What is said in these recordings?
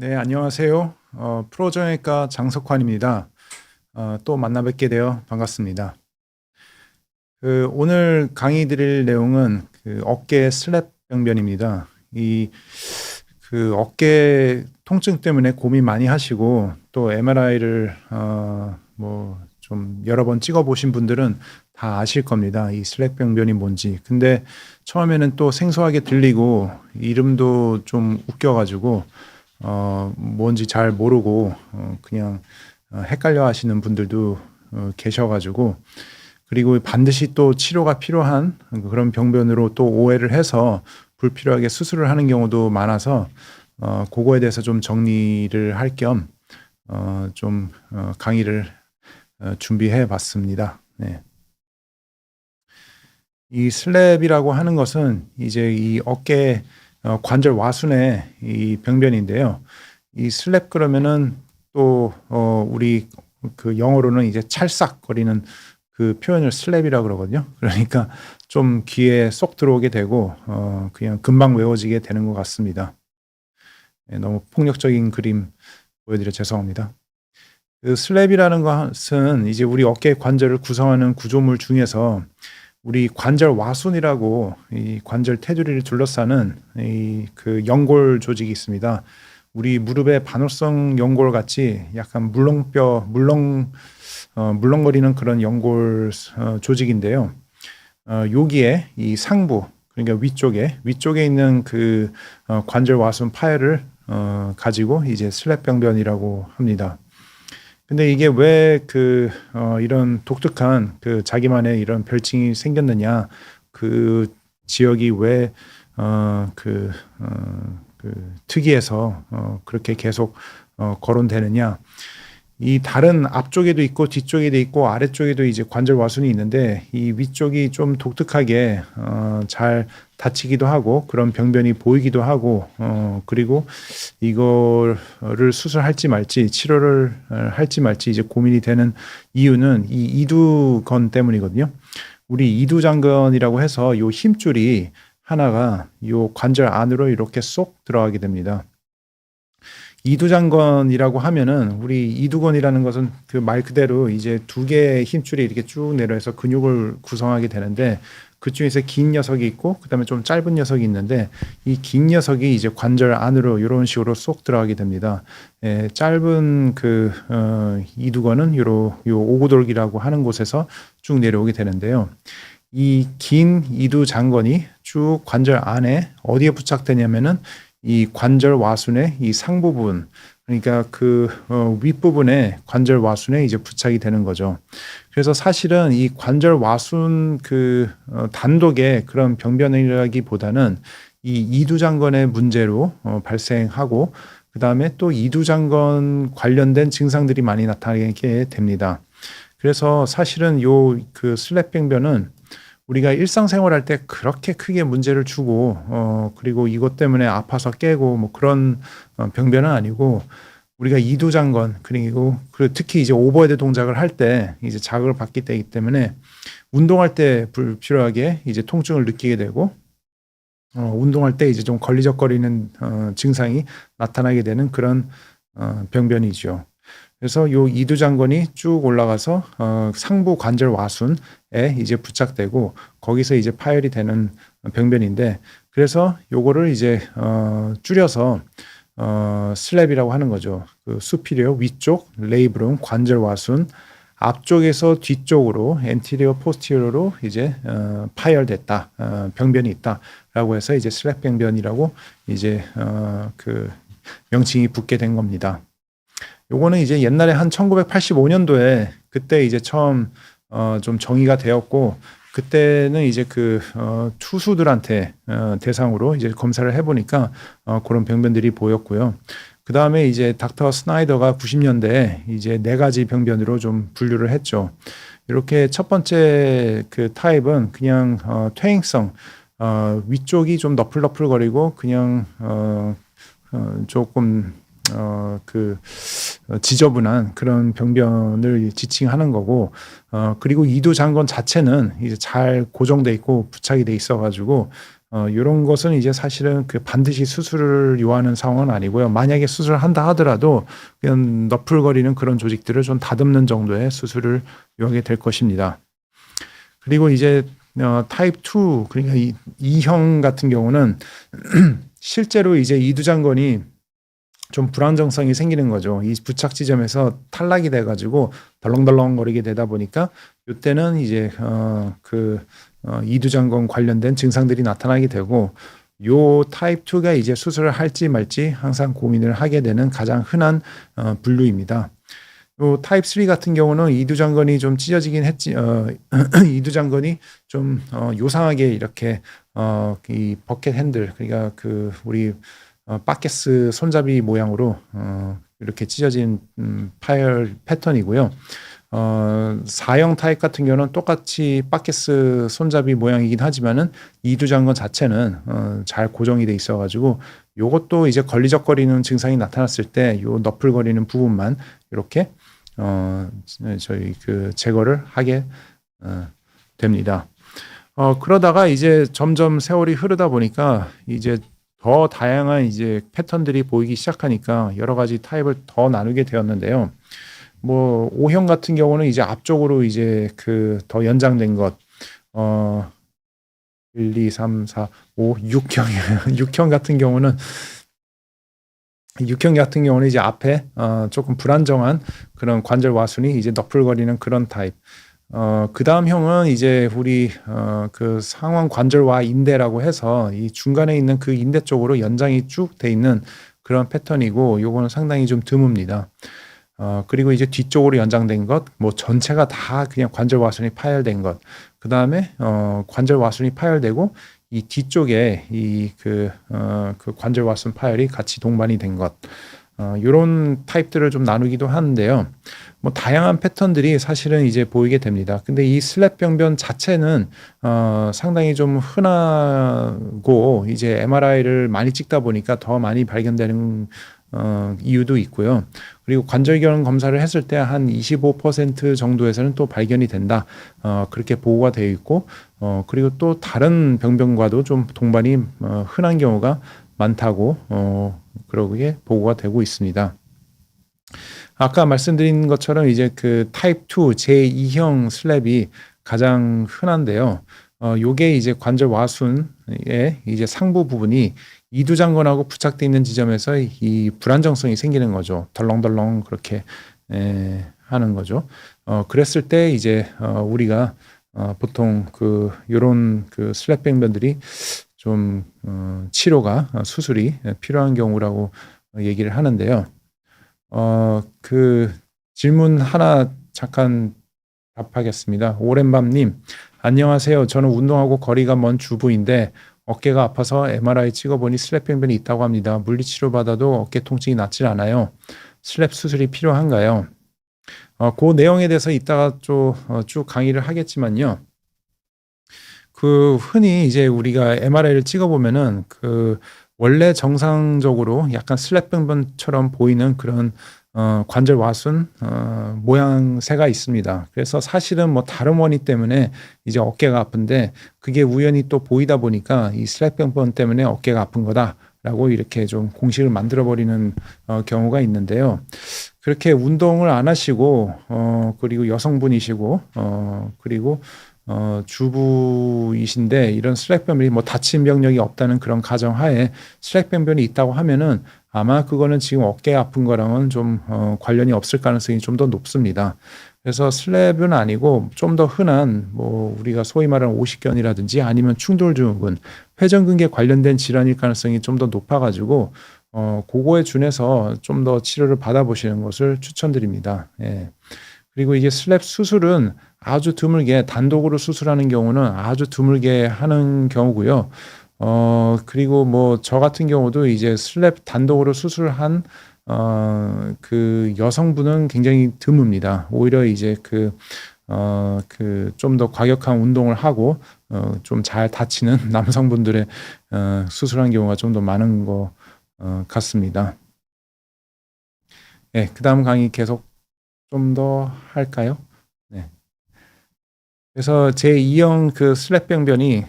네, 안녕하세요. 프로정형외과 장석환입니다. 또 만나 뵙게 되어 반갑습니다. 오늘 강의 드릴 내용은 어깨 슬랩 병변입니다. 어깨 통증 때문에 고민 많이 하시고 또 MRI를 뭐 좀 여러 번 찍어 보신 분들은 다 아실 겁니다. 이 슬랩 병변이 뭔지. 근데 처음에는 또 생소하게 들리고 이름도 좀 웃겨가지고 뭔지 잘 모르고 그냥 헷갈려 하시는 분들도 계셔가지고, 그리고 반드시 또 치료가 필요한 그런 병변으로 또 오해를 해서 불필요하게 수술을 하는 경우도 많아서 그거에 대해서 좀 정리를 할 겸 좀 강의를 준비해 봤습니다. 네. 이 슬랩이라고 하는 것은 이제 이 어깨 관절 와순의 이 병변인데요. 이 슬랩 그러면은 또 우리 그 영어로는 이제 찰싹거리는 그 표현을 슬랩이라고 그러거든요. 그러니까 좀 귀에 쏙 들어오게 되고 그냥 금방 외워지게 되는 것 같습니다. 네, 너무 폭력적인 그림 보여드려 죄송합니다. 그 슬랩이라는 것은 이제 우리 어깨 관절을 구성하는 구조물 중에서 우리 관절 와순이라고 이 관절 테두리를 둘러싸는 이 그 연골 조직이 있습니다. 우리 무릎의 반월성 연골 같이 약간 물렁거리는 그런 연골 조직인데요. 여기에 이 상부, 그러니까 위쪽에 있는 그 관절 와순 파열을 가지고 이제 슬랩 병변이라고 합니다. 근데 이게 왜 이런 독특한 그 자기만의 이런 별칭이 생겼느냐, 그 지역이 왜 특이해서 그렇게 계속 거론되느냐. 이 다른 앞쪽에도 있고 뒤쪽에도 있고 아래쪽에도 이제 관절 와순이 있는데 이 위쪽이 좀 독특하게 잘 다치기도 하고 그런 병변이 보이기도 하고 그리고 이거를 수술할지 말지 치료를 할지 말지 이제 고민이 되는 이유는 이 이두건 때문이거든요. 우리 이두장건이라고 해서 요 힘줄이 하나가 요 관절 안으로 이렇게 쏙 들어가게 됩니다. 이두장건이라고 하면은 우리 이두건이라는 것은 그 말 그대로 이제 두 개의 힘줄이 이렇게 쭉 내려서 근육을 구성하게 되는데 그 중에서 긴 녀석이 있고 그다음에 좀 짧은 녀석이 있는데 이 긴 녀석이 이제 관절 안으로 이런 식으로 쏙 들어가게 됩니다. 짧은 이두건은 요 오구돌기라고 하는 곳에서 쭉 내려오게 되는데요. 이 긴 이두장건이 쭉 관절 안에 어디에 부착되냐면은 이 관절 와순의 이 상부분, 그러니까 윗부분에 관절 와순에 이제 부착이 되는 거죠. 그래서 사실은 이 관절 와순 단독의 그런 병변이라기보다는 이 이두장건의 문제로 발생하고 그 다음에 또 이두장건 관련된 증상들이 많이 나타나게 됩니다. 그래서 사실은 슬랩 병변은 우리가 일상생활할 때 그렇게 크게 문제를 주고 그리고 이것 때문에 아파서 깨고 뭐 그런 병변은 아니고, 우리가 이두장건 그리고 특히 이제 오버헤드 동작을 할 때 이제 자극을 받기 때문에 운동할 때 불필요하게 이제 통증을 느끼게 되고 운동할 때 이제 좀 걸리적거리는 증상이 나타나게 되는 그런 병변이죠. 그래서 요 이두장건이 쭉 올라가서 상부 관절 와순에 이제 부착되고 거기서 이제 파열이 되는 병변인데, 그래서 요거를 이제 줄여서 슬랩이라고 하는 거죠. 수피리어 위쪽 레이브룸 관절 와순 앞쪽에서 뒤쪽으로 엔티리어 포스티리어로 이제 파열됐다, 병변이 있다라고 해서 이제 슬랩 병변이라고 이제 명칭이 붙게 된 겁니다. 요거는 이제 옛날에 한 1985년도에 그때 이제 처음 좀 정의가 되었고, 그때는 이제 투수들한테 대상으로 이제 검사를 해보니까 그런 병변들이 보였고요. 그 다음에 이제 닥터 스나이더가 90년대에 이제 4가지 병변으로 좀 분류를 했죠. 이렇게 첫 번째 타입은 그냥 퇴행성, 위쪽이 좀 너플너플거리고 그냥 조금 지저분한 그런 병변을 지칭하는 거고, 그리고 이두장건 자체는 이제 잘 고정돼 있고 부착이 돼 있어가지고 요런 것은 이제 사실은 그 반드시 수술을 요하는 상황은 아니고요. 만약에 수술을 한다 하더라도 그냥 너풀거리는 그런 조직들을 좀 다듬는 정도의 수술을 요하게 될 것입니다. 그리고 이제 타입 2, 그러니까 이형 같은 경우는 실제로 이제 이두장건이 좀 불안정성이 생기는 거죠. 이 부착 지점에서 탈락이 돼가지고 덜렁덜렁거리게 되다 보니까 이때는 이제 이두장건 관련된 증상들이 나타나게 되고, 요 타입 2가 이제 수술을 할지 말지 항상 고민을 하게 되는 가장 흔한 분류입니다. 요 타입 3 같은 경우는 이두장건이 좀 찢어지긴 했지, 이두장건이 좀 요상하게 이렇게 이 버켓 핸들, 그러니까 그 우리 바켓스 손잡이 모양으로 이렇게 찢어진 파열 패턴이고요. 4형 타입 같은 경우는 똑같이 바켓스 손잡이 모양이긴 하지만은 이두장건 자체는 잘 고정이 돼 있어가지고 요것도 이제 걸리적거리는 증상이 나타났을 때 요 너플거리는 부분만 이렇게 저희 그 제거를 하게 됩니다. 그러다가 이제 점점 세월이 흐르다 보니까 이제 더 다양한 이제 패턴들이 보이기 시작하니까 여러 가지 타입을 더 나누게 되었는데요. 뭐 O형 같은 경우는 이제 앞쪽으로 이제 그 더 연장된 것, 1, 2, 3, 4, 5, 6형, 6형 같은 경우는 이제 앞에 조금 불안정한 그런 관절 와순이 이제 너플거리는 그런 타입. 그 다음 형은 이제 우리 그 상완 관절와 인대라고 해서 이 중간에 있는 그 인대 쪽으로 연장이 쭉 돼 있는 그런 패턴이고, 요거는 상당히 좀 드뭅니다. 그리고 이제 뒤쪽으로 연장된 것, 뭐 전체가 다 그냥 관절 와순이 파열된 것. 그 다음에 관절 와순이 파열되고 이 뒤쪽에 그 관절 와순 파열이 같이 동반이 된 것. 요런 타입들을 좀 나누기도 하는데요. 뭐 다양한 패턴들이 사실은 이제 보이게 됩니다. 근데 이 슬랩 병변 자체는 상당히 좀 흔하고 이제 MRI를 많이 찍다 보니까 더 많이 발견되는 이유도 있고요. 그리고 관절경 검사를 했을 때 한 25% 정도에서는 또 발견이 된다. 그렇게 보고가 되어 있고, 그리고 또 다른 병변과도 좀 동반이 흔한 경우가 많다고 그러게 보고가 되고 있습니다. 아까 말씀드린 것처럼 이제 그 타입 2 제2형 슬랩이 가장 흔한데요. 요게 이제 관절 와순의 이제 상부 부분이 이두장건하고 부착되어 있는 지점에서 이 불안정성이 생기는 거죠. 덜렁덜렁 그렇게 하는 거죠. 그랬을 때 이제 우리가 보통 그 요런 그 슬랩 병변들이 좀 치료가 수술이 필요한 경우라고 얘기를 하는데요. 그 질문 하나 잠깐 답하겠습니다. 오랜밤님, 안녕하세요. 저는 운동하고 거리가 먼 주부인데 어깨가 아파서 MRI 찍어보니 슬랩 병변이 있다고 합니다. 물리치료 받아도 어깨 통증이 낫질 않아요. 슬랩 수술이 필요한가요? 그 내용에 대해서 이따가 쭉 강의를 하겠지만요. 그 흔히 이제 우리가 MRI를 찍어보면은 그 원래 정상적으로 약간 슬랩 병변처럼 보이는 그런 관절 와순 모양새가 있습니다. 그래서 사실은 뭐 다른 원인 때문에 이제 어깨가 아픈데 그게 우연히 또 보이다 보니까 이 슬랩 병변 때문에 어깨가 아픈 거다라고 이렇게 좀 공식을 만들어 버리는 경우가 있는데요. 그렇게 운동을 안 하시고 그리고 여성분이시고 그리고 주부이신데 이런 슬랙 변변이 뭐 다친 병력이 없다는 그런 가정하에 슬랙 변변이 있다고 하면은 아마 그거는 지금 어깨 아픈 거랑은 좀 관련이 없을 가능성이 좀 더 높습니다. 그래서 슬랩은 아니고 좀 더 흔한 뭐 우리가 소위 말하는 오십견이라든지 아니면 충돌증후군, 회전근개 관련된 질환일 가능성이 좀 더 높아가지고 그거에 준해서 좀 더 치료를 받아보시는 것을 추천드립니다. 예. 그리고 이게 슬랩 수술은 아주 드물게 단독으로 수술하는 경우는 아주 드물게 하는 경우고요. 그리고 뭐 저 같은 경우도 이제 슬랩 단독으로 수술한 그 여성분은 굉장히 드뭅니다. 오히려 이제 그 좀 더 과격한 운동을 하고 좀 잘 다치는 남성분들의 수술한 경우가 좀 더 많은 것 같습니다. 네, 그 다음 강의 계속 좀 더 할까요? 네. 그래서 제2형 그 슬랩 병변이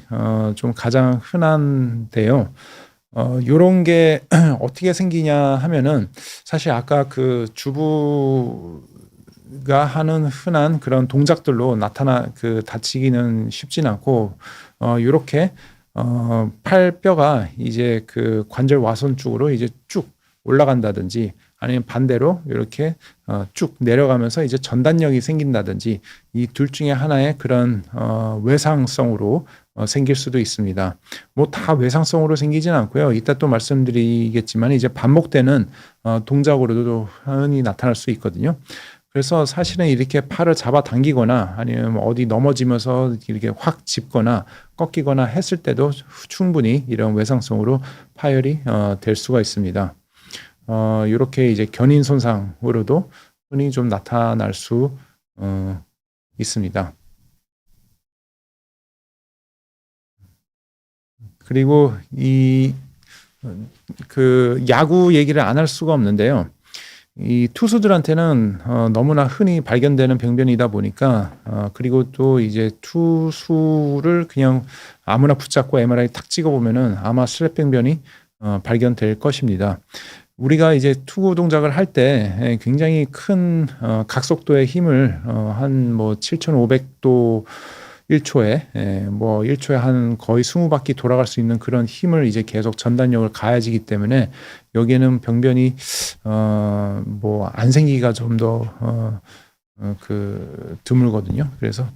좀 가장 흔한데요. 요런 게 어떻게 생기냐 하면은 사실 아까 그 주부가 하는 흔한 그런 동작들로 다치기는 쉽진 않고 요렇게 팔뼈가 이제 그 관절 와선 쪽으로 이제 쭉 올라간다든지 아니면 반대로 이렇게 쭉 내려가면서 이제 전단력이 생긴다든지 이 둘 중에 하나의 그런 외상성으로 생길 수도 있습니다. 뭐 다 외상성으로 생기진 않고요. 이따 또 말씀드리겠지만 이제 반복되는 동작으로도 흔히 나타날 수 있거든요. 그래서 사실은 이렇게 팔을 잡아 당기거나 아니면 어디 넘어지면서 이렇게 확 짚거나 꺾이거나 했을 때도 충분히 이런 외상성으로 파열이 될 수가 있습니다. 이렇게 이제 견인 손상으로도 흔히 좀 나타날 수 있습니다. 그리고 그 야구 얘기를 안 할 수가 없는데요. 이 투수들한테는 너무나 흔히 발견되는 병변이다 보니까 그리고 또 이제 투수를 그냥 아무나 붙잡고 MRI 탁 찍어보면은 아마 슬랩 병변이 발견될 것입니다. 우리가 이제 투구 동작을 할 때 굉장히 큰 각속도의 힘을 한 뭐 7,500도 1초에 뭐 1초에 한 거의 20바퀴 돌아갈 수 있는 그런 힘을 이제 계속 전단력을 가해지기 때문에 여기에는 병변이 뭐 안 생기기가 좀 더 드물거든요. 그래서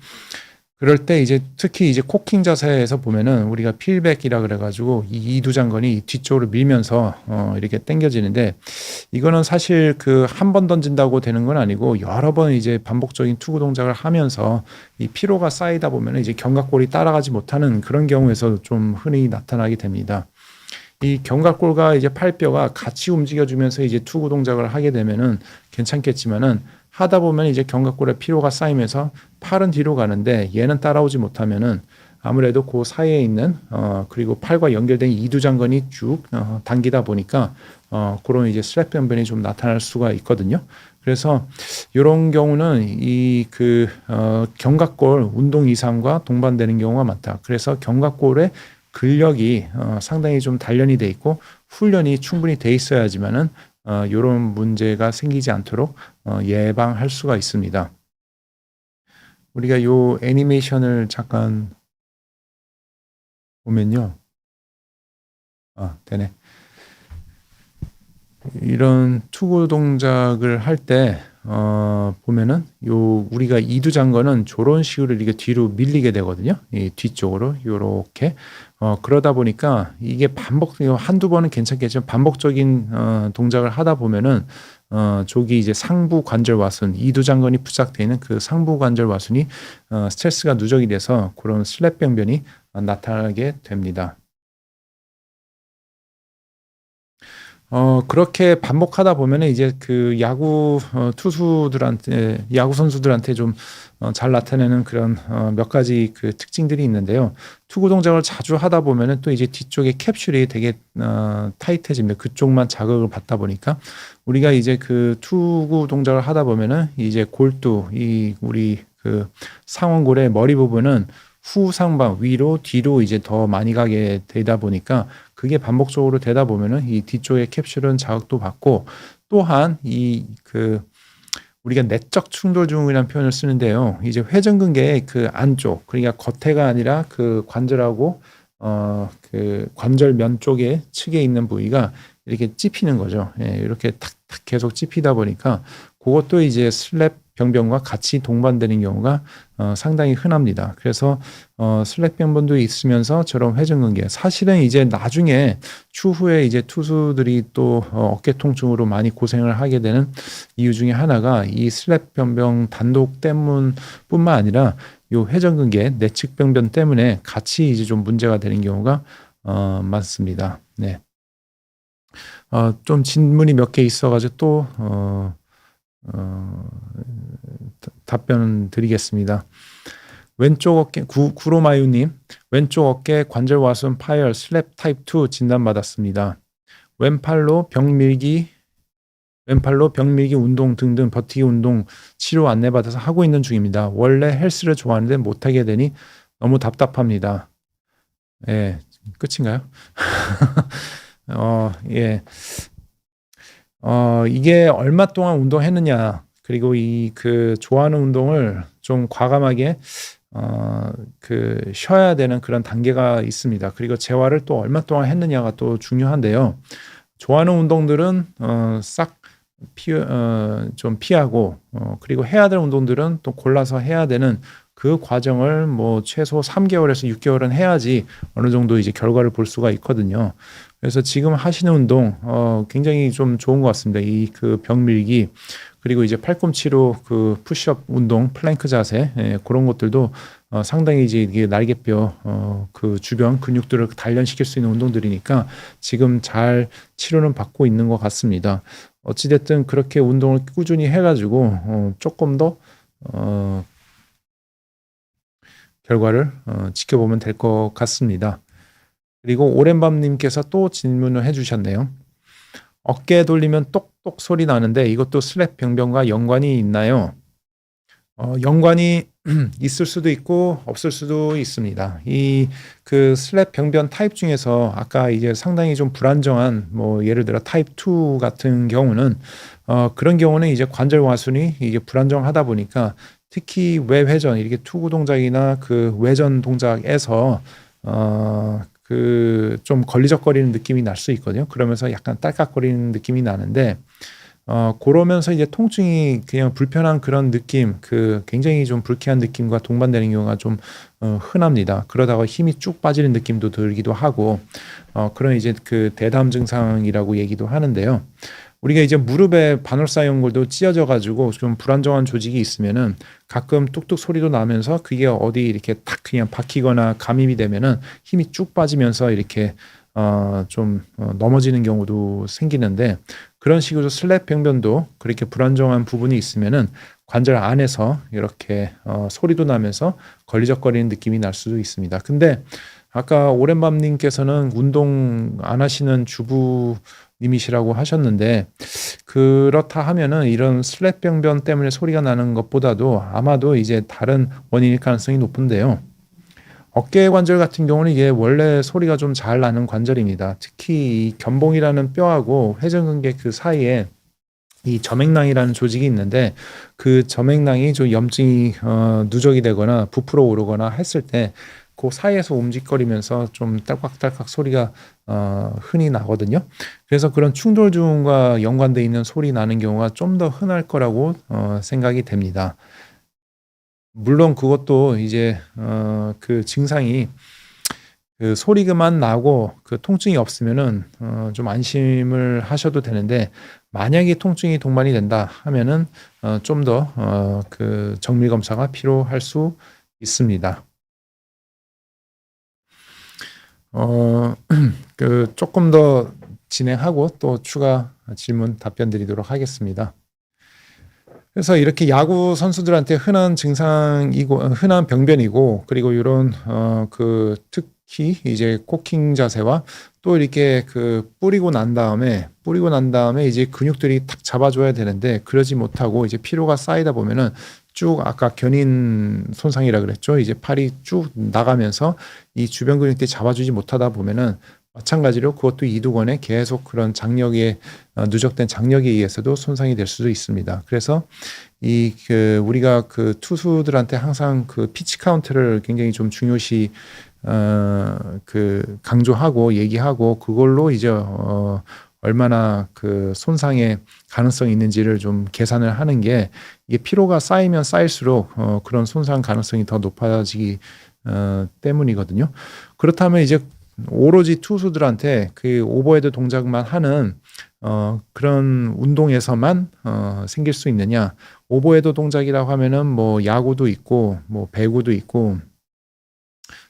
그럴 때 이제 특히 이제 코킹 자세에서 보면은 우리가 필백이라 그래가지고 이 이두장건이 뒤쪽으로 밀면서 이렇게 당겨지는데 이거는 사실 그 한 번 던진다고 되는 건 아니고 여러 번 이제 반복적인 투구 동작을 하면서 이 피로가 쌓이다 보면은 이제 견갑골이 따라가지 못하는 그런 경우에서 좀 흔히 나타나게 됩니다. 이 견갑골과 이제 팔뼈가 같이 움직여주면서 이제 투구 동작을 하게 되면은 괜찮겠지만은 하다 보면 이제 견갑골에 피로가 쌓이면서 팔은 뒤로 가는데 얘는 따라오지 못하면은 아무래도 그 사이에 있는 그리고 팔과 연결된 이두장건이 쭉 당기다 보니까 그런 이제 슬랩 병변이 좀 나타날 수가 있거든요. 그래서 이런 경우는 이 그 견갑골 운동 이상과 동반되는 경우가 많다. 그래서 견갑골에 근력이 상당히 좀 단련이 돼 있고 훈련이 충분히 돼 있어야지만은 이런 문제가 생기지 않도록 예방할 수가 있습니다. 우리가 요 애니메이션을 잠깐 보면요. 되네. 이런 투구 동작을 할 때 보면은 요 우리가 이두장건은 저런 식으로 이렇게 뒤로 밀리게 되거든요. 이 뒤쪽으로 요렇게 그러다 보니까 이게 한두 번은 괜찮겠지만 반복적인 동작을 하다 보면은 저기 이제 상부 관절 와순 이두장건이 부착되어 있는 그 상부 관절 와순이 스트레스가 누적이 돼서 그런 슬랩 병변이 나타나게 됩니다. 그렇게 반복하다 보면은 이제 그 야구 선수들한테 좀 잘 나타내는 그런 몇 가지 그 특징들이 있는데요. 투구 동작을 자주 하다 보면은 또 이제 뒤쪽에 캡슐이 되게 타이트해집니다. 그쪽만 자극을 받다 보니까 우리가 이제 그 투구 동작을 하다 보면은 이제 골두 우리 그 상완골의 머리 부분은 후상방 위로 뒤로 이제 더 많이 가게 되다 보니까 그게 반복적으로 되다 보면은 이 뒤쪽의 캡슐은 자극도 받고 또한 우리가 내적 충돌증후이라는 표현을 쓰는데요. 이제 회전근개의 그 안쪽, 그러니까 겉에가 아니라 그 관절하고 그 관절면 쪽에 측에 있는 부위가 이렇게 찝히는 거죠. 예, 이렇게 탁탁 계속 찝히다 보니까 그것도 이제 슬랩 병변과 같이 동반되는 경우가 상당히 흔합니다. 그래서 슬랩 병변도 있으면서 저런 회전근개 사실은 이제 나중에 추후에 이제 투수들이 또 어깨 통증으로 많이 고생을 하게 되는 이유 중에 하나가 이 슬랩 병변 단독 때문뿐만 아니라 요 회전근개 내측 병변 때문에 같이 이제 좀 문제가 되는 경우가 많습니다. 네. 좀 질문이 몇 개 있어가지고 또 답변 드리겠습니다. 왼쪽 어깨 구로마유님 왼쪽 어깨 관절 와순 파열 슬랩 타입 2 진단받았습니다. 왼팔로 벽 밀기 왼팔로 벽밀기 운동 등등 버티기 운동 치료 안내받아서 하고 있는 중입니다. 원래 헬스를 좋아하는데 못하게 되니 너무 답답합니다. 예, 끝인가요? 예. 이게 얼마 동안 운동했느냐, 그리고 좋아하는 운동을 좀 과감하게 쉬어야 되는 그런 단계가 있습니다. 그리고 재활을 또 얼마 동안 했느냐가 또 중요한데요. 좋아하는 운동들은 좀 피하고, 그리고 해야 될 운동들은 또 골라서 해야 되는 그 과정을 뭐 최소 3개월에서 6개월은 해야지 어느 정도 이제 결과를 볼 수가 있거든요. 그래서 지금 하시는 운동 굉장히 좀 좋은 것 같습니다. 벽 밀기, 그리고 이제 팔꿈치로 푸시업 운동, 플랭크 자세, 그런 것들도 상당히 이제 이게 날개뼈 주변 근육들을 단련시킬 수 있는 운동들이니까 지금 잘 치료는 받고 있는 것 같습니다. 어찌됐든 그렇게 운동을 꾸준히 해가지고 조금 더 결과를 지켜보면 될 것 같습니다. 그리고 오랜밤님께서 또 질문을 해주셨네요. 어깨 돌리면 똑똑 소리 나는데 이것도 슬랩 병변과 연관이 있나요? 연관이 있을 수도 있고 없을 수도 있습니다. 슬랩 병변 타입 중에서 아까 이제 상당히 좀 불안정한, 뭐 예를 들어 타입 2 같은 경우는 그런 경우는 이제 관절 와순이 이게 불안정하다 보니까 특히 외회전, 이렇게 투구 동작이나 외전 동작에서 좀 걸리적거리는 느낌이 날 수 있거든요. 그러면서 약간 딸깍거리는 느낌이 나는데, 그러면서 이제 통증이 그냥 불편한 그런 느낌, 굉장히 좀 불쾌한 느낌과 동반되는 경우가 좀 흔합니다. 그러다가 힘이 쭉 빠지는 느낌도 들기도 하고, 그런 이제 대담 증상이라고 얘기도 하는데요. 우리가 이제 무릎에 반월사 연골도 찢어져 가지고 좀 불안정한 조직이 있으면은 가끔 뚝뚝 소리도 나면서 그게 어디 이렇게 탁 그냥 박히거나 감염이 되면은 힘이 쭉 빠지면서 이렇게 넘어지는 경우도 생기는데, 그런 식으로 슬랩 병변도 그렇게 불안정한 부분이 있으면은 관절 안에서 이렇게 소리도 나면서 걸리적거리는 느낌이 날 수도 있습니다. 근데 아까 오랜밤님께서는 운동 안 하시는 주부님이시라고 하셨는데, 그렇다 하면은 이런 슬랩 병변 때문에 소리가 나는 것보다도 아마도 이제 다른 원인일 가능성이 높은데요. 어깨 관절 같은 경우는 이게 원래 소리가 좀 잘 나는 관절입니다. 특히 이 견봉이라는 뼈하고 회전근개 그 사이에 이 점액낭이라는 조직이 있는데, 그 점액낭이 좀 염증이 누적이 되거나 부풀어 오르거나 했을 때 그 사이에서 움직거리면서 좀 딸깍딸깍 소리가 흔히 나거든요. 그래서 그런 충돌 주음과 연관돼 있는 소리 나는 경우가 좀 더 흔할 거라고 생각이 됩니다. 물론 그것도 이제 증상이 소리만 나고 통증이 없으면은 좀 안심을 하셔도 되는데, 만약에 통증이 동반이 된다 하면은 좀 더 정밀 검사가 필요할 수 있습니다. 조금 더 진행하고 또 추가 질문 답변 드리도록 하겠습니다. 그래서 이렇게 야구 선수들한테 흔한 증상이고 흔한 병변이고, 그리고 이런 특히 이제 코킹 자세와 또 이렇게 뿌리고 난 다음에 이제 근육들이 탁 잡아줘야 되는데 그러지 못하고 이제 피로가 쌓이다 보면은 쭉 아까 견인 손상이라 그랬죠. 이제 팔이 쭉 나가면서 이 주변 근육들이 잡아주지 못하다 보면은 마찬가지로 그것도 이두건에 계속 그런 장력에 누적된 장력에 의해서도 손상이 될 수도 있습니다. 그래서 우리가 투수들한테 항상 피치 카운트를 굉장히 좀 중요시 강조하고 얘기하고, 그걸로 이제 얼마나 손상의 가능성이 있는지를 좀 계산을 하는 게, 이게 피로가 쌓이면 쌓일수록 그런 손상 가능성이 더 높아지기 때문이거든요. 그렇다면 이제 오로지 투수들한테 오버헤드 동작만 하는 그런 운동에서만 생길 수 있느냐? 오버헤드 동작이라고 하면은 뭐 야구도 있고, 뭐 배구도 있고,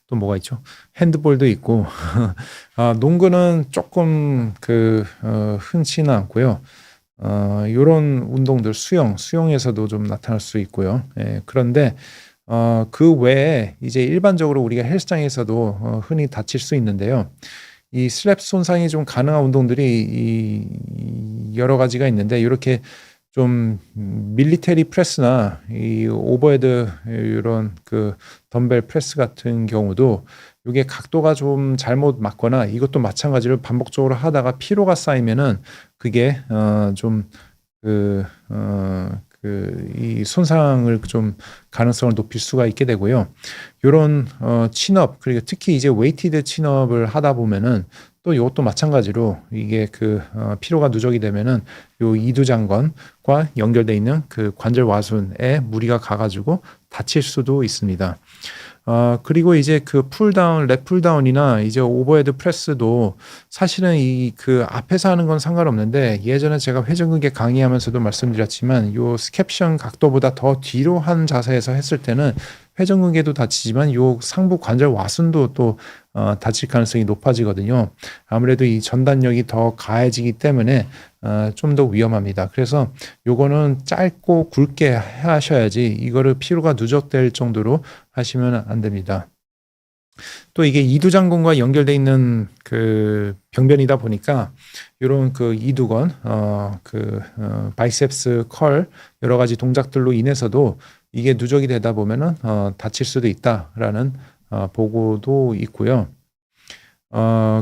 또 뭐가 있죠? 핸드볼도 있고, 농구는 조금 흔치는 않고요. 요런 운동들, 수영에서도 좀 나타날 수 있고요. 예, 그런데 그 외에 이제 일반적으로 우리가 헬스장에서도 흔히 다칠 수 있는데요. 이 슬랩 손상이 좀 가능한 운동들이 이 여러 가지가 있는데 이렇게 좀 밀리터리 프레스나 이 오버헤드 이런 그 덤벨 프레스 같은 경우도 이게 각도가 좀 잘못 맞거나 이것도 마찬가지로 반복적으로 하다가 피로가 쌓이면은 그게 이 손상을 좀 가능성을 높일 수가 있게 되고요. 요런 친업 그리고 특히 이제 웨이티드 친업을 하다 보면은 또 이것도 마찬가지로 이게 피로가 누적이 되면은 요 이두장건과 연결돼 있는 그 관절 와순에 무리가 가가지고 다칠 수도 있습니다. 그리고 이제 풀다운, 랩 풀다운이나 이제 오버헤드 프레스도 사실은 앞에서 하는 건 상관없는데 예전에 제가 회전근개 강의하면서도 말씀드렸지만 요 스캡션 각도보다 더 뒤로 한 자세에서 했을 때는 회전근개도 다치지만 요 상부 관절 와순도 또 다칠 가능성이 높아지거든요. 아무래도 이 전단력이 더 가해지기 때문에 좀 더 위험합니다. 그래서 요거는 짧고 굵게 하셔야지 이거를 피로가 누적될 정도로 하시면 안 됩니다. 또 이게 이두장건과 연결되어 있는 병변이다 보니까 이런 이두건, 바이셉스 컬 여러 가지 동작들로 인해서도 이게 누적이 되다 보면은 다칠 수도 있다라는 보고도 있고요.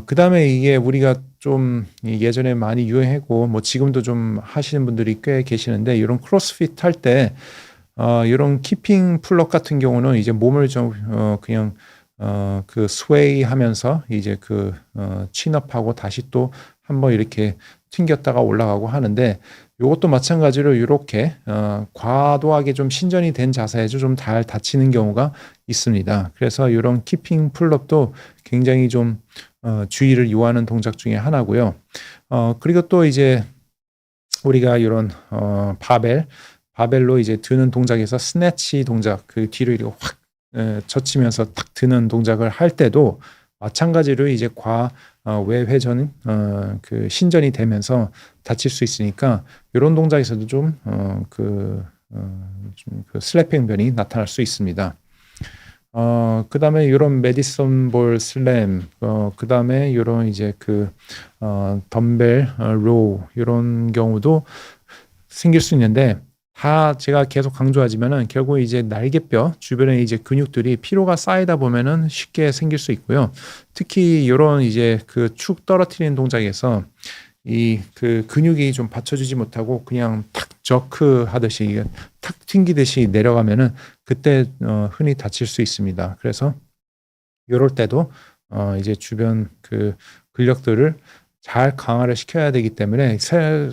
그 다음에 이게 우리가 좀 예전에 많이 유행했고 뭐 지금도 좀 하시는 분들이 꽤 계시는데 이런 크로스핏 할 때 이런 키핑 풀업 같은 경우는 이제 몸을 좀 그냥 스웨이 하면서 이제 친업하고 다시 또 한번 이렇게 튕겼다가 올라가고 하는데 이것도 마찬가지로 이렇게 과도하게 좀 신전이 된 자세에서 좀 잘 다치는 경우가 있습니다. 그래서 이런 키핑 풀업도 굉장히 좀 주의를 요하는 동작 중에 하나고요. 그리고 또 이제 우리가 이런 바벨로 이제 드는 동작에서 스네치 동작 뒤로 이렇게 확 젖히면서 딱 드는 동작을 할 때도 마찬가지로 이제 외회전 신전이 되면서 다칠 수 있으니까 이런 동작에서도 좀 슬래핑 변이 나타날 수 있습니다. 그 다음에 이런 메디슨 볼 슬램, 그 다음에 이런 이제 덤벨 로우 이런 경우도 생길 수 있는데 다 제가 계속 강조하지만은 결국 이제 날개뼈 주변에 이제 근육들이 피로가 쌓이다 보면은 쉽게 생길 수 있고요. 특히 이런 이제 축 떨어뜨리는 동작에서 근육이 좀 받쳐주지 못하고 그냥 탁 저크 하듯이 탁 튕기듯이 내려가면은 그때 흔히 다칠 수 있습니다. 그래서 이럴 때도 이제 주변 근력들을 잘 강화를 시켜야 되기 때문에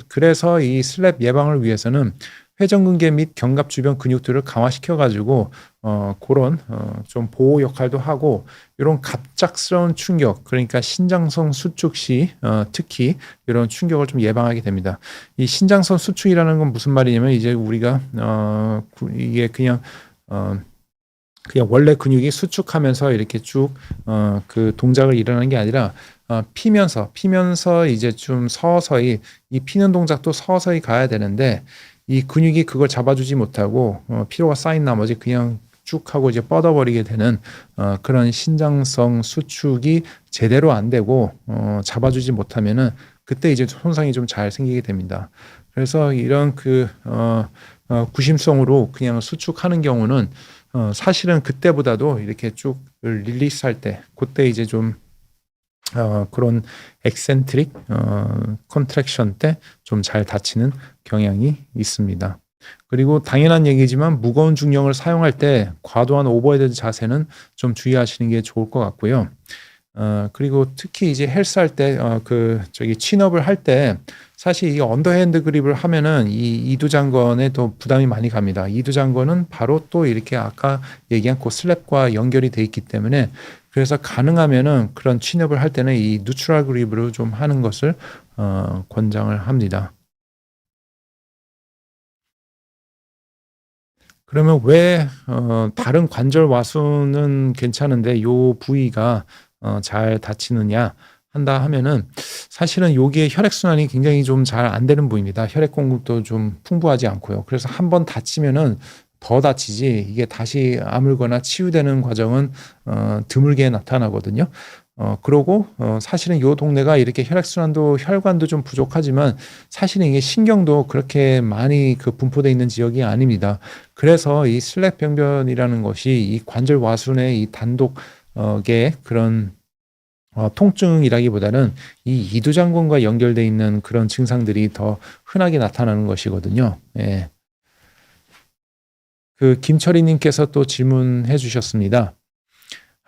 그래서 이 슬랩 예방을 위해서는 회전근개 및 견갑 주변 근육들을 강화시켜 가지고 그런 좀 보호 역할도 하고 이런 갑작스러운 충격 그러니까 신장성 수축 시 특히 이런 충격을 좀 예방하게 됩니다. 이 신장성 수축이라는 건 무슨 말이냐면 이제 우리가 이게 그냥 원래 근육이 수축하면서 이렇게 쭉 동작을 일어나는 게 아니라 피면서 이제 좀 서서히 이 피는 동작도 서서히 가야 되는데 이 근육이 그걸 잡아주지 못하고 피로가 쌓인 나머지 그냥 쭉 하고 이제 뻗어버리게 되는 그런 신장성 수축이 제대로 안 되고 잡아주지 못하면은 그때 이제 손상이 좀 잘 생기게 됩니다. 그래서 이런 구심성으로 그냥 수축하는 경우는 사실은 그때보다도 이렇게 쭉 릴리스할 때 그때 이제 좀 그런 엑센트릭 컨트랙션 때 좀 잘 다치는 경향이 있습니다. 그리고 당연한 얘기지만 무거운 중량을 사용할 때 과도한 오버헤드 자세는 좀 주의하시는 게 좋을 것 같고요. 그리고 특히 이제 헬스할 때 친업을 할 때 사실 이 언더핸드 그립을 하면은 이 이두장건에 더 부담이 많이 갑니다. 이두장건은 바로 또 이렇게 아까 얘기한 슬랩과 연결이 돼 있기 때문에 그래서 가능하면은 그런 친업을 할 때는 이 뉴트럴 그립으로 좀 하는 것을 권장을 합니다. 그러면 왜 다른 관절 와순은 괜찮은데 요 부위가 잘 다치느냐 한다 하면은 사실은 여기에 혈액순환이 굉장히 좀 잘 안 되는 부위입니다. 혈액 공급도 좀 풍부하지 않고요. 그래서 한번 다치면은 더 다치지 이게 다시 아물거나 치유되는 과정은 드물게 나타나거든요. 그러고 사실은 요 동네가 이렇게 혈액순환도 혈관도 좀 부족하지만 사실은 이게 신경도 그렇게 많이 그 분포되어 있는 지역이 아닙니다. 그래서 이 슬랩 병변이라는 것이 이 관절 와순의 이 단독의 그런 통증이라기보다는 이 이두장군과 연결되어 있는 그런 증상들이 더 흔하게 나타나는 것이거든요. 예. 그 김철희님께서 또 질문해 주셨습니다.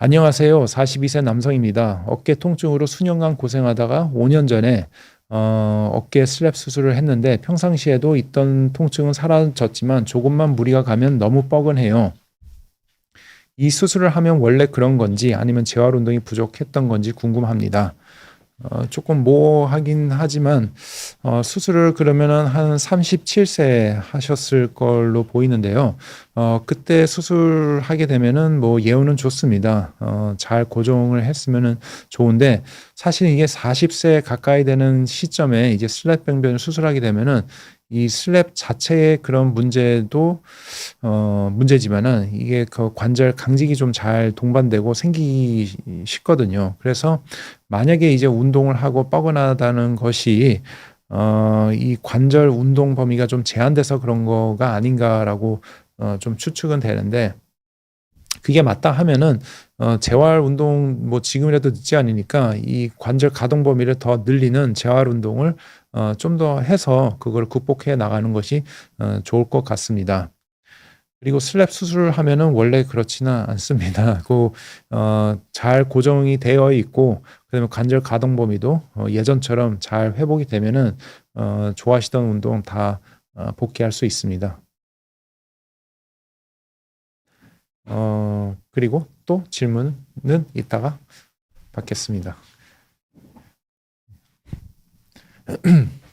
안녕하세요. 42세 남성입니다. 어깨 통증으로 수년간 고생하다가 5년 전에 어깨 슬랩 수술을 했는데 평상시에도 있던 통증은 사라졌지만 조금만 무리가 가면 너무 뻐근해요. 이 수술을 하면 원래 그런 건지 아니면 재활 운동이 부족했던 건지 궁금합니다. 조금 모호하긴 하지만 수술을 그러면은 한 37세 하셨을 걸로 보이는데요. 그때 수술하게 되면은 뭐 예후는 좋습니다. 잘 고정을 했으면은 좋은데 사실 이게 40세 가까이 되는 시점에 이제 슬랩 병변을 수술하게 되면은 이 슬랩 자체의 그런 문제도 문제지만은 이게 그 관절 강직이 좀 잘 동반되고 생기기 쉽거든요. 그래서 만약에 이제 운동을 하고 뻐근하다는 것이 이 관절 운동 범위가 좀 제한돼서 그런 거가 아닌가라고 좀 추측은 되는데 그게 맞다 하면은 재활 운동 뭐 지금이라도 늦지 않으니까 이 관절 가동 범위를 더 늘리는 재활 운동을 좀 더 해서 그걸 극복해 나가는 것이 좋을 것 같습니다. 그리고 슬랩 수술을 하면은 원래 그렇지는 않습니다. 잘 고정이 되어 있고 그다음에 관절 가동 범위도 예전처럼 잘 회복이 되면은 좋아하시던 운동 다 복귀할 수 있습니다. 그리고 또 질문은 이따가 받겠습니다.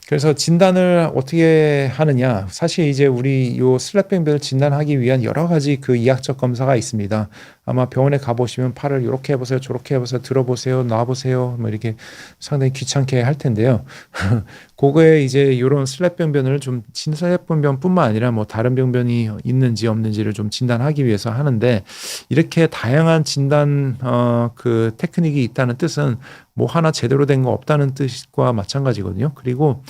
그래서 진단을 어떻게 하느냐. 사실 이제 우리 요 슬랩 병변을 진단하기 위한 여러 가지 그 이학적 검사가 있습니다. 아마 병원에 가보시면 팔을 이렇게 해보세요, 저렇게 해보세요, 들어보세요, 놔보세요, 뭐 이렇게 상당히 귀찮게 할 텐데요. 그거에 이제 이런 슬랩 병변을 좀 슬랩 병변뿐만 아니라 뭐 다른 병변이 있는지 없는지를 좀 진단하기 위해서 하는데 이렇게 다양한 진단 그 테크닉이 있다는 뜻은 뭐 하나 제대로 된 거 없다는 뜻과 마찬가지거든요. 그리고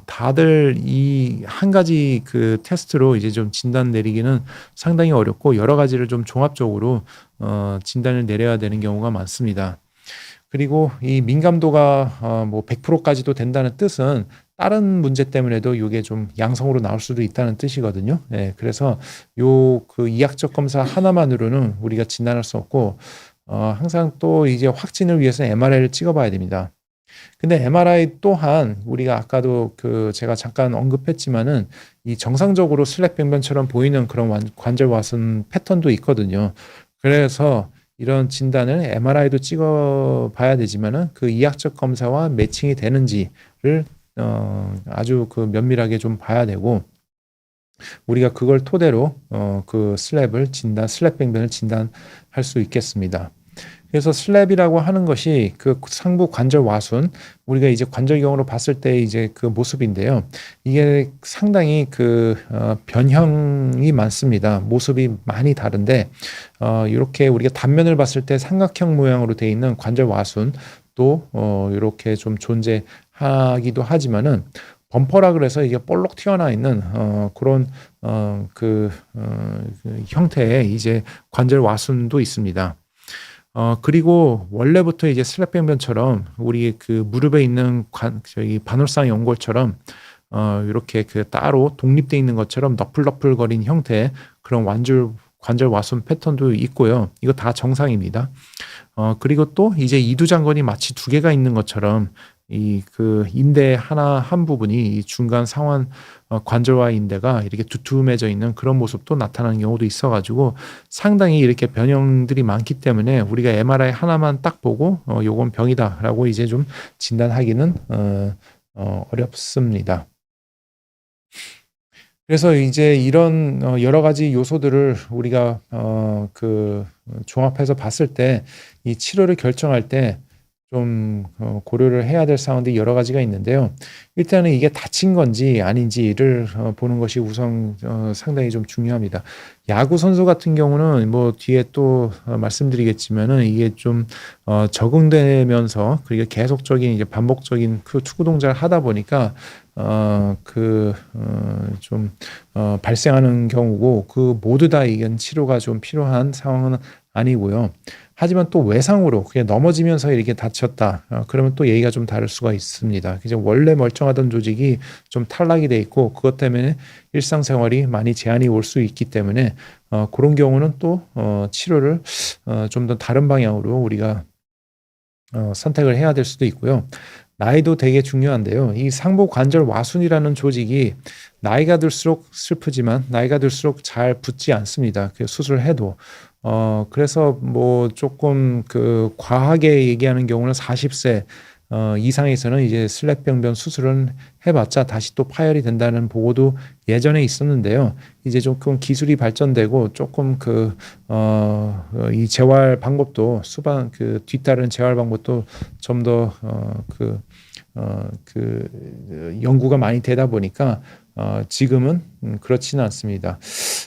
다들 이 한 가지 그 테스트로 이제 좀 진단 내리기는 상당히 어렵고 여러 가지를 좀 종합적으로 진단을 내려야 되는 경우가 많습니다. 그리고 이 민감도가 뭐 100%까지도 된다는 뜻은 다른 문제 때문에도 이게 좀 양성으로 나올 수도 있다는 뜻이거든요. 네, 그래서 요 그 이학적 검사 하나만으로는 우리가 진단할 수 없고 항상 또 이제 확진을 위해서 MRI를 찍어봐야 됩니다. 근데 MRI 또한 우리가 아까도 그 제가 잠깐 언급했지만은 이 정상적으로 슬랩 병변처럼 보이는 그런 관절 와순 패턴도 있거든요. 그래서 이런 진단을 MRI도 찍어봐야 되지만은 그 이학적 검사와 매칭이 되는지를 아주 그 면밀하게 좀 봐야 되고 우리가 그걸 토대로 그 슬랩 병변을 진단할 수 있겠습니다. 그래서 슬랩이라고 하는 것이 그 상부 관절 와순 우리가 이제 관절경으로 봤을 때 이제 그 모습인데요. 이게 상당히 그 변형이 많습니다. 모습이 많이 다른데 이렇게 우리가 단면을 봤을 때 삼각형 모양으로 되어 있는 관절 와순 또 이렇게 좀 존재하기도 하지만은 범퍼라 그래서 이게 볼록 튀어나와 있는 그런 그 형태의 이제 관절 와순도 있습니다. 그리고 원래부터 이제 슬랩 병변처럼 우리 그 무릎에 있는 저기 반월상 연골처럼 이렇게 그 따로 독립되어 있는 것처럼 너플너플거린 형태의 그런 관절 와순 패턴도 있고요. 이거 다 정상입니다. 그리고 또 이제 이두장관이 마치 두 개가 있는 것처럼 이 그 인대 한 부분이 이 중간 상완 관절과 인대가 이렇게 두툼해져 있는 그런 모습도 나타나는 경우도 있어가지고 상당히 이렇게 변형들이 많기 때문에 우리가 MRI 하나만 딱 보고 요건 병이다라고 이제 좀 진단하기는 어렵습니다. 그래서 이제 이런 여러 가지 요소들을 우리가 그 종합해서 봤을 때 이 치료를 결정할 때 좀 고려를 해야 될 사항들이 여러 가지가 있는데요. 일단은 이게 다친 건지 아닌지를 보는 것이 우선 상당히 좀 중요합니다. 야구 선수 같은 경우는 뭐 뒤에 또 말씀드리겠지만은 이게 좀 적응되면서 그리고 계속적인 이제 반복적인 그 투구 동작을 하다 보니까 좀 발생하는 경우고, 그 모두 다 이건 치료가 좀 필요한 상황은 아니고요. 하지만 또 외상으로 그냥 넘어지면서 이렇게 다쳤다. 그러면 또 얘기가 좀 다를 수가 있습니다. 이제 원래 멀쩡하던 조직이 좀 탈락이 돼 있고 그것 때문에 일상생활이 많이 제한이 올 수 있기 때문에 그런 경우는 또 치료를 좀 더 다른 방향으로 우리가 선택을 해야 될 수도 있고요. 나이도 되게 중요한데요. 이 상부 관절 와순이라는 조직이 나이가 들수록 슬프지만 나이가 들수록 잘 붙지 않습니다. 그 수술해도. 그래서 뭐 조금 그 과하게 얘기하는 경우는 40세 이상에서는 이제 슬랩 병변 수술은 해봤자 다시 또 파열이 된다는 보고도 예전에 있었는데요. 이제 조금 기술이 발전되고 조금 이 재활 방법도 뒤따른 재활 방법도 좀 더 연구가 많이 되다 보니까 지금은 그렇지는 않습니다.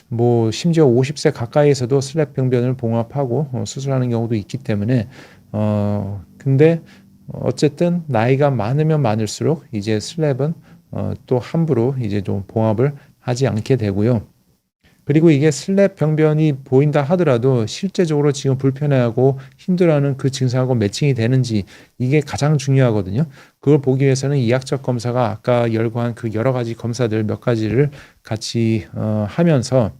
뭐 심지어 50세 가까이에서도 슬랩 병변을 봉합하고 수술하는 경우도 있기 때문에 근데 어쨌든 나이가 많으면 많을수록 이제 슬랩은 또 함부로 이제 좀 봉합을 하지 않게 되고요. 그리고 이게 슬랩 병변이 보인다 하더라도 실제적으로 지금 불편해하고 힘들어하는 그 증상하고 매칭이 되는지, 이게 가장 중요하거든요. 그걸 보기 위해서는 이학적 검사가 아까 열거한 그 여러 가지 검사들 몇 가지를 같이 하면서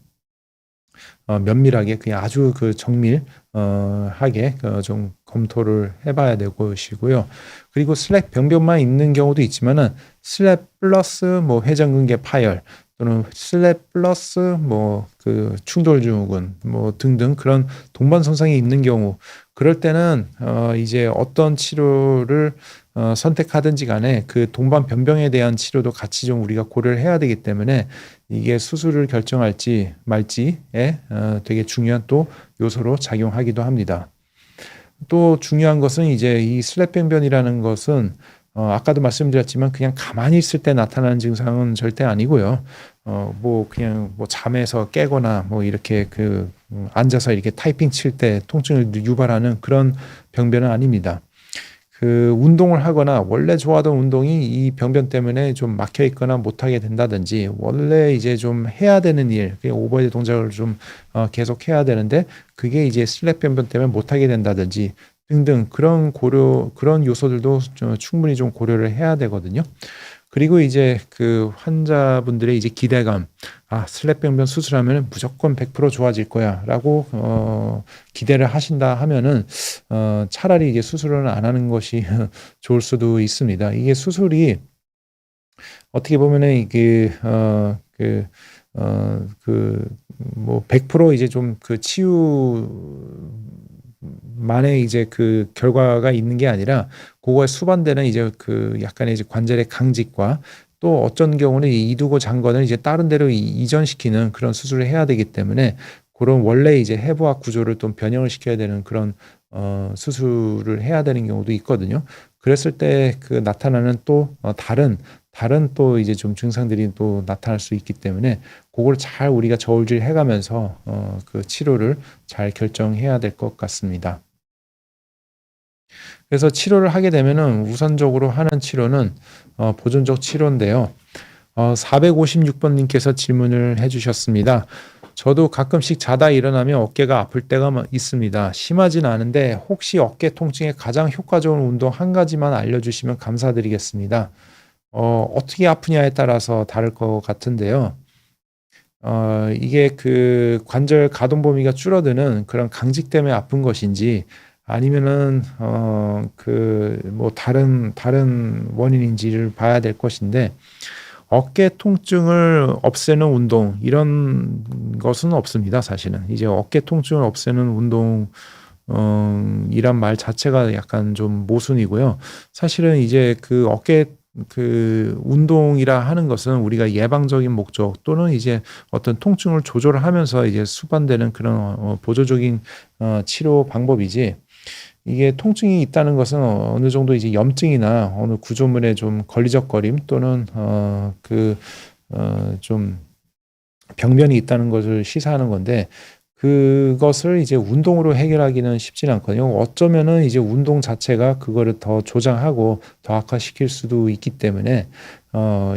면밀하게 그냥 아주 그 정밀하게 좀 검토를 해봐야 될 것이고요. 그리고 슬랩 병변만 있는 경우도 있지만은 슬랩 플러스 뭐 회전근개 파열 또는 슬랩 플러스 뭐 그 충돌증후군 뭐 등등 그런 동반선상이 있는 경우, 그럴 때는 이제 어떤 치료를 선택하든지 간에 그 동반 변병에 대한 치료도 같이 좀 우리가 고려를 해야 되기 때문에 이게 수술을 결정할지 말지에 되게 중요한 또 요소로 작용하기도 합니다. 또 중요한 것은 이제 이 슬랩 병변이라는 것은 아까도 말씀드렸지만 그냥 가만히 있을 때 나타나는 증상은 절대 아니고요. 뭐 그냥 뭐 잠에서 깨거나 뭐 이렇게 앉아서 이렇게 타이핑 칠 때 통증을 유발하는 그런 병변은 아닙니다. 그 운동을 하거나 원래 좋아하던 운동이 이 병변 때문에 좀 막혀 있거나 못하게 된다든지, 원래 이제 좀 해야 되는 일, 오버헤드 동작을 좀 계속 해야 되는데 그게 이제 슬랩 병변 때문에 못하게 된다든지 등등 그런 요소들도 충분히 좀 고려를 해야 되거든요. 그리고 이제 그 환자분들의 이제 기대감, 슬랩 병변 수술하면 무조건 100% 좋아질 거야라고 기대를 하신다 하면은 차라리 이제 수술을 안 하는 것이 좋을 수도 있습니다. 이게 수술이 어떻게 보면은 이게 뭐 100% 이제 좀 그 치유만의 이제 그 결과가 있는 게 아니라 그거에 수반되는 이제 그 약간의 이제 관절의 강직과 또 어떤 경우는 이 이두고 장건을 이제 다른 데로 이전시키는 그런 수술을 해야 되기 때문에 그런 원래 이제 해부학 구조를 좀 변형을 시켜야 되는 그런 수술을 해야 되는 경우도 있거든요. 그랬을 때 그 나타나는 또 다른 또 이제 좀 증상들이 또 나타날 수 있기 때문에 그걸 잘 우리가 저울질 해가면서 그 치료를 잘 결정해야 될 것 같습니다. 그래서 치료를 하게 되면은 우선적으로 하는 치료는 보존적 치료인데요. 456번님께서 질문을 해주셨습니다. 저도 가끔씩 자다 일어나면 어깨가 아플 때가 있습니다. 심하진 않은데 혹시 어깨 통증에 가장 효과적인 운동 한 가지만 알려주시면 감사드리겠습니다. 어떻게 아프냐에 따라서 다를 것 같은데요. 이게 그 관절 가동 범위가 줄어드는 그런 강직 때문에 아픈 것인지 아니면은 뭐 다른 원인인지를 봐야 될 것인데, 어깨 통증을 없애는 운동 이런 것은 없습니다. 사실은 이제 어깨 통증을 없애는 운동 이란 말 자체가 약간 좀 모순이고요. 사실은 이제 그 어깨 운동이라 하는 것은 우리가 예방적인 목적 또는 이제 어떤 통증을 조절하면서 이제 수반되는 그런 보조적인 치료 방법이지, 이게 통증이 있다는 것은 어느 정도 이제 염증이나 어느 구조물에 좀 걸리적거림 또는 좀 병변이 있다는 것을 시사하는 건데, 그것을 이제 운동으로 해결하기는 쉽지는 않거든요. 어쩌면은 이제 운동 자체가 그거를 더 조장하고 더 악화시킬 수도 있기 때문에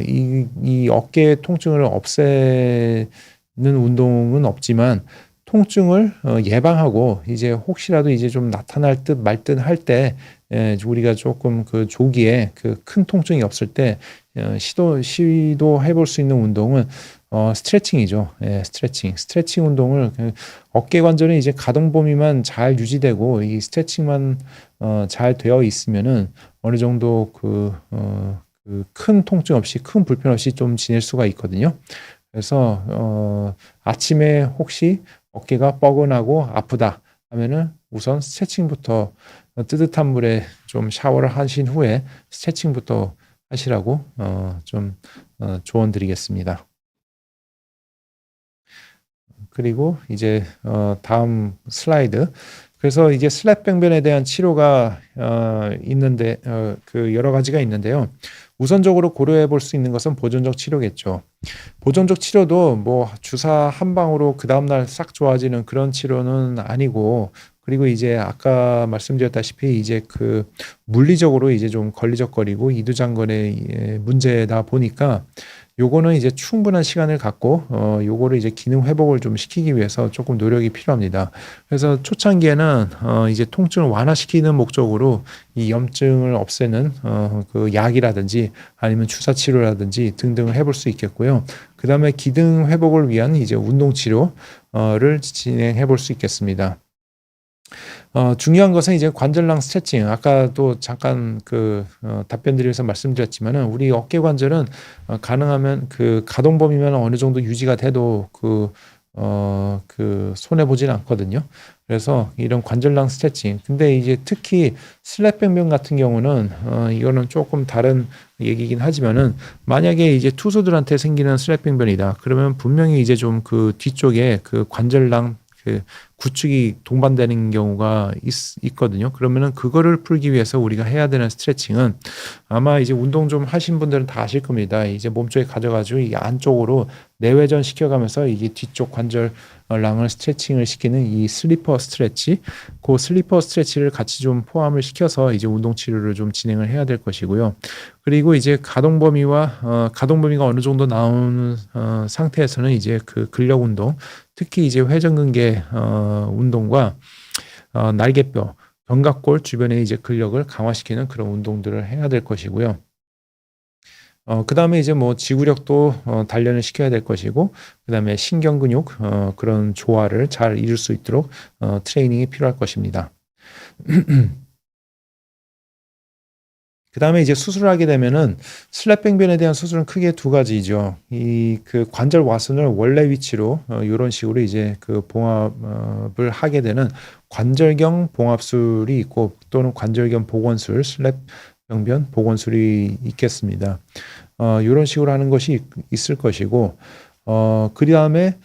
이 어깨 통증을 없애는 운동은 없지만, 통증을 예방하고 이제 혹시라도 이제 좀 나타날 듯 말 듯 할 때 우리가 조금 그 조기에 그 큰 통증이 없을 때 시도해 볼 수 있는 운동은 스트레칭이죠. 예, 스트레칭 운동을 어깨 관절은 이제 가동 범위만 잘 유지되고 이 스트레칭만 잘 되어 있으면은 어느 정도 큰 통증 없이 큰 불편 없이 좀 지낼 수가 있거든요. 그래서 아침에 혹시 어깨가 뻐근하고 아프다 하면은 우선 스트레칭부터 뜨뜻한 물에 좀 샤워를 하신 후에 스트레칭부터 하시라고 좀 조언 드리겠습니다. 그리고 이제 다음 슬라이드. 그래서 이제 슬랩 병변에 대한 치료가 있는데 그 여러 가지가 있는데요. 우선적으로 고려해 볼 수 있는 것은 보존적 치료겠죠. 보존적 치료도 뭐 주사 한 방으로 그 다음날 싹 좋아지는 그런 치료는 아니고, 그리고 이제 아까 말씀드렸다시피 이제 그 물리적으로 이제 좀 걸리적거리고 이두장관의 문제다 보니까 요거는 이제 충분한 시간을 갖고 요거를 이제 기능 회복을 좀 시키기 위해서 조금 노력이 필요합니다. 그래서 초창기에는 이제 통증을 완화시키는 목적으로 이 염증을 없애는 그 약이라든지 아니면 주사 치료라든지 등등을 해볼 수 있겠고요. 그 다음에 기능 회복을 위한 이제 운동 치료를 진행해 볼 수 있겠습니다. 중요한 것은 이제 관절낭 스트레칭. 아까도 잠깐 답변 드리면서 말씀드렸지만은 우리 어깨 관절은 가능하면 그 가동 범위면 어느 정도 유지가 돼도 손해 보진 않거든요. 그래서 이런 관절낭 스트레칭. 근데 이제 특히 슬랩 병변 같은 경우는 이거는 조금 다른 얘기긴 하지만은, 만약에 이제 투수들한테 생기는 슬랩 병변이다. 그러면 분명히 이제 좀 그 뒤쪽에 그 관절낭 구축이 동반되는 경우가 있거든요. 그러면은 그거를 풀기 위해서 우리가 해야 되는 스트레칭은, 아마 이제 운동 좀 하신 분들은 다 아실 겁니다. 이제 몸쪽에 가져가지고 이 안쪽으로 내외전 시켜가면서 이게 뒤쪽 관절랑을 스트레칭을 시키는 이 슬리퍼 스트레치, 그 슬리퍼 스트레치를 같이 좀 포함을 시켜서 이제 운동 치료를 좀 진행을 해야 될 것이고요. 그리고 이제 가동 범위가 어느 정도 나오는 상태에서는 이제 그 근력 운동, 특히 이제 회전근개 운동과 날개뼈, 견갑골 주변에 이제 근력을 강화시키는 그런 운동들을 해야 될 것이고요. 그 다음에 이제 뭐 지구력도 단련을 시켜야 될 것이고, 그 다음에 신경근육 그런 조화를 잘 이룰 수 있도록 트레이닝이 필요할 것입니다. 그 다음에 이제 수술을 하게 되면은 슬랩 병변에 대한 수술은 크게 두 가지죠. 그 관절 와순을 원래 위치로 이런 식으로 이제 그 봉합을 하게 되는 관절경 봉합술이 있고, 또는 관절경 복원술, 슬랩 병변 복원술이 있겠습니다. 이런 식으로 하는 것이 있을 것이고, 그 다음에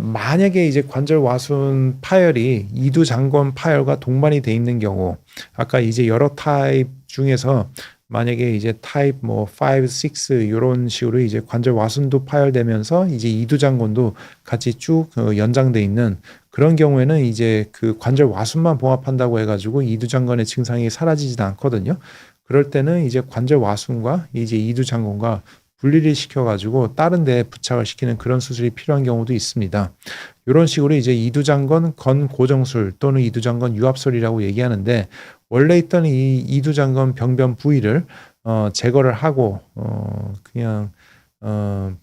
만약에 이제 관절 와순 파열이 이두장관 파열과 동반이 돼 있는 경우, 아까 이제 여러 타입 중에서 만약에 이제 타입 뭐 5, 6 이런 식으로 이제 관절 와순도 파열되면서 이제 이두장관도 같이 쭉 연장돼 있는 그런 경우에는 이제 그 관절 와순만 봉합한다고 해가지고 이두장관의 증상이 사라지지도 않거든요. 그럴 때는 이제 관절 와순과 이제 이두장관과 분리를 시켜가지고 다른 데 부착을 시키는 그런 수술이 필요한 경우도 있습니다. 이런 식으로 이제 이두장관 건고정술 또는 이두장관 유합술이라고 얘기하는데, 원래 있던 이 이두장관 병변 부위를 제거를 하고 그냥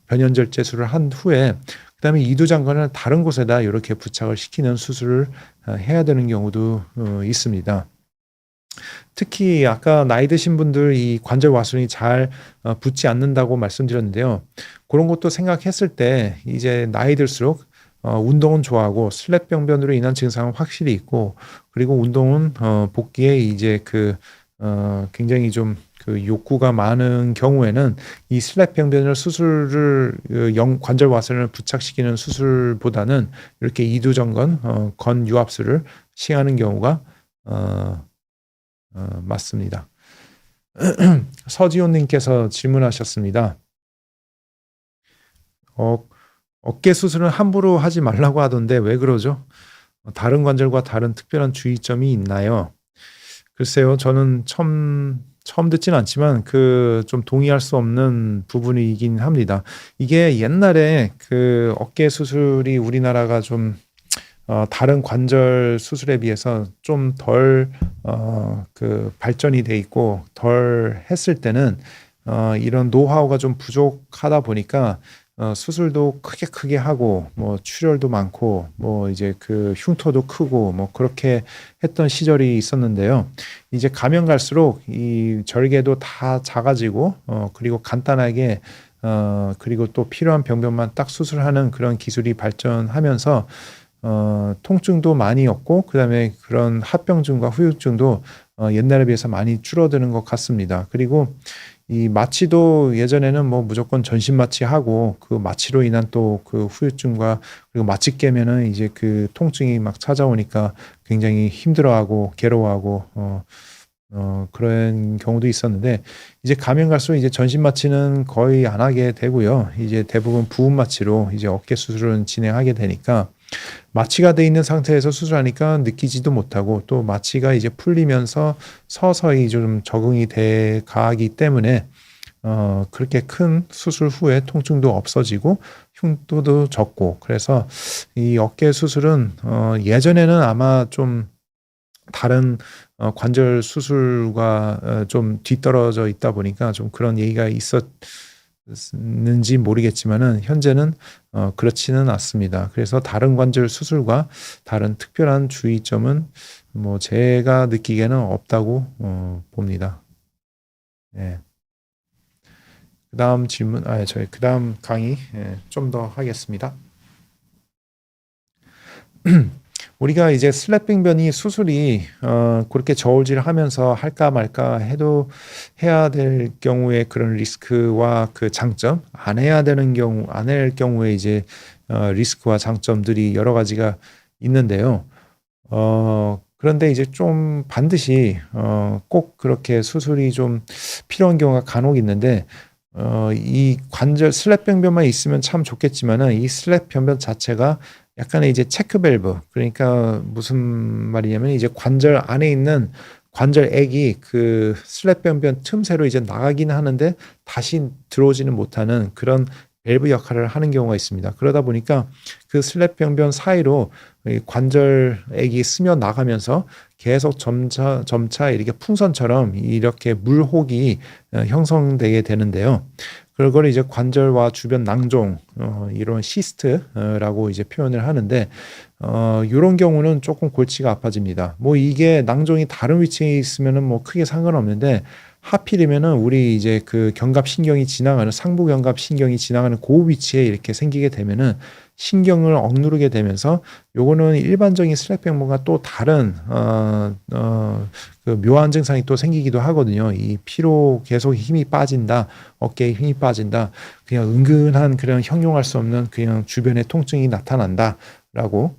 변연절제술을 한 후에 그다음에 이두장관을 다른 곳에다 이렇게 부착을 시키는 수술을 해야 되는 경우도 있습니다. 특히 아까 나이 드신 분들 이 관절 와순이 잘 붙지 않는다고 말씀드렸는데요. 그런 것도 생각했을 때 이제 나이 들수록 운동은 좋아하고 슬랩 병변으로 인한 증상은 확실히 있고, 그리고 운동은 복귀에 이제 굉장히 좀 욕구가 많은 경우에는 이 슬랩 병변을 수술을 관절 와순을 부착시키는 수술보다는 이렇게 이두정건 건유합술을 시행하는 경우가 맞습니다. 서지훈님께서 질문하셨습니다. 어깨 수술은 함부로 하지 말라고 하던데 왜 그러죠? 다른 관절과 다른 특별한 주의점이 있나요? 글쎄요, 저는 처음 듣진 않지만 좀 동의할 수 없는 부분이긴 합니다. 이게 옛날에 그 어깨 수술이 우리나라가 좀 다른 관절 수술에 비해서 좀 덜 발전이 돼 있고 덜 했을 때는 이런 노하우가 좀 부족하다 보니까 수술도 크게 하고 뭐 출혈도 많고 뭐 이제 그 흉터도 크고 뭐 그렇게 했던 시절이 있었는데요. 이제 가면 갈수록 이 절개도 다 작아지고 그리고 간단하게 그리고 또 필요한 병변만 딱 수술하는 그런 기술이 발전하면서 통증도 많이 없고 그다음에 그런 합병증과 후유증도 옛날에 비해서 많이 줄어드는 것 같습니다. 그리고 이 마취도 예전에는 뭐 무조건 전신 마취하고 그 마취로 인한 또 그 후유증과 그리고 마취 깨면은 이제 그 통증이 막 찾아오니까 굉장히 힘들어하고 괴로워하고 그런 경우도 있었는데 이제 가면 갈수록 이제 전신 마취는 거의 안 하게 되고요. 이제 대부분 부분 마취로 이제 어깨 수술은 진행하게 되니까 마취가 돼 있는 상태에서 수술하니까 느끼지도 못하고 또 마취가 이제 풀리면서 서서히 좀 적응이 돼 가기 때문에 그렇게 큰 수술 후에 통증도 없어지고 흉터도 적고 그래서 이 어깨 수술은 예전에는 아마 좀 다른 관절 수술과 좀 뒤떨어져 있다 보니까 좀 그런 얘기가 있었는지 모르겠지만은 현재는 그렇지는 않습니다. 그래서 다른 관절 수술과 다른 특별한 주의점은 뭐 제가 느끼기에는 없다고 봅니다. 예. 그다음 질문, 저희 그다음 강의 좀 더 하겠습니다. 우리가 이제 슬랩핑변이 수술이 그렇게 저울질하면서 할까 말까 해도 해야 될 경우에 그런 리스크와 그 장점, 안 해야 되는 경우, 안 할 경우에 이제 리스크와 장점들이 여러 가지가 있는데요. 그런데 이제 좀 반드시 꼭 그렇게 수술이 좀 필요한 경우가 간혹 있는데 이 관절 슬랩 병변만 있으면 참 좋겠지만은 이 슬랩 병변 자체가 약간의 이제 체크 밸브, 그러니까 무슨 말이냐면 이제 관절 안에 있는 관절액이 그 슬랩 병변 틈새로 이제 나가긴 하는데 다시 들어오지는 못하는 그런 밸브 역할을 하는 경우가 있습니다. 그러다 보니까 그 슬랩 병변 사이로 이 관절액이 스며 나가면서 계속 점차 이렇게 풍선처럼 이렇게 물혹이 형성되게 되는데요. 그걸 이제 관절과 주변 낭종, 이런 시스트라고 이제 표현을 하는데, 이런 경우는 조금 골치가 아파집니다. 뭐 이게 낭종이 다른 위치에 있으면은 뭐 크게 상관없는데, 하필이면은 우리 이제 그 견갑신경이 지나가는 상부 견갑신경이 지나가는 그 위치에 이렇게 생기게 되면은 신경을 억누르게 되면서 요거는 일반적인 슬랙병과 또 다른 그 묘한 증상이 또 생기기도 하거든요. 이 피로 계속 힘이 빠진다, 어깨에 힘이 빠진다, 그냥 은근한 그런 형용할 수 없는 그냥 주변에 통증이 나타난다라고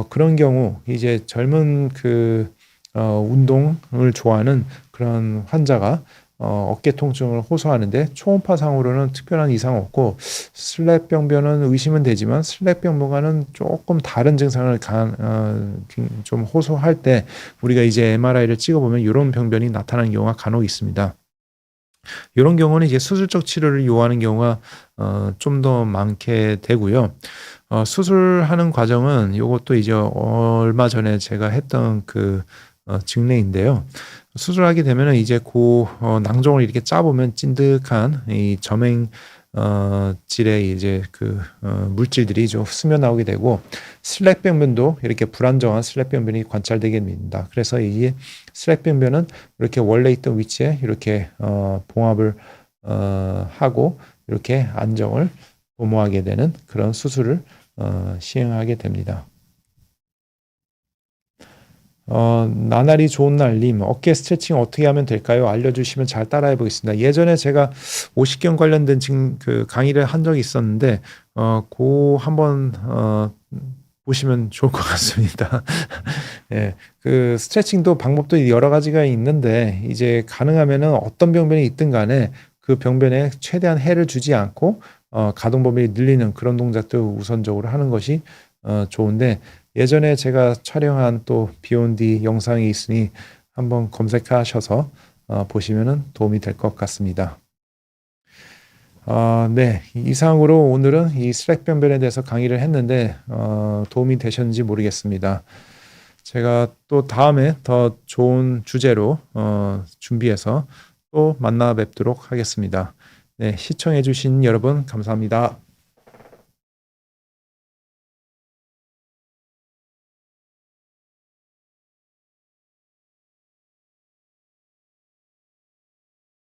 그런 경우 이제 젊은 그 운동을 좋아하는 그런 환자가 어깨 통증을 호소하는데 초음파상으로는 특별한 이상 없고 슬랩 병변은 의심은 되지만 슬랩 병변과는 조금 다른 증상을 좀 호소할 때 우리가 이제 MRI를 찍어보면 이런 병변이 나타나는 경우가 간혹 있습니다. 이런 경우는 이제 수술적 치료를 요하는 경우가 좀 더 많게 되고요. 수술하는 과정은 이것도 이제 얼마 전에 제가 했던 그 증례인데요. 수술하게 되면은 이제 낭종을 이렇게 짜보면 찐득한 이 점행 질의 이제 그 물질들이 좀 스며 나오게 되고 슬랩 병변도 이렇게 불안정한 슬랩 병변이 관찰되게 됩니다. 그래서 이 슬랩 병변은 이렇게 원래 있던 위치에 이렇게 봉합을 하고 이렇게 안정을 도모하게 되는 그런 수술을 시행하게 됩니다. 나날이 좋은 날님, 어깨 스트레칭 어떻게 하면 될까요? 알려주시면 잘 따라해 보겠습니다. 예전에 제가 오십견 관련된 그 강의를 한 적이 있었는데, 한번 보시면 좋을 것 같습니다. 예, 그 스트레칭도 방법도 여러 가지가 있는데 이제 가능하면은 어떤 병변이 있든 간에 그 병변에 최대한 해를 주지 않고 가동 범위를 늘리는 그런 동작들 우선적으로 하는 것이 좋은데 예전에 제가 촬영한 또 비욘디 영상이 있으니 한번 검색하셔서 보시면은 도움이 될 것 같습니다. 네. 이상으로 오늘은 이 슬랙 변변에 대해서 강의를 했는데 도움이 되셨는지 모르겠습니다. 제가 또 다음에 더 좋은 주제로 준비해서 또 만나 뵙도록 하겠습니다. 네, 시청해 주신 여러분 감사합니다.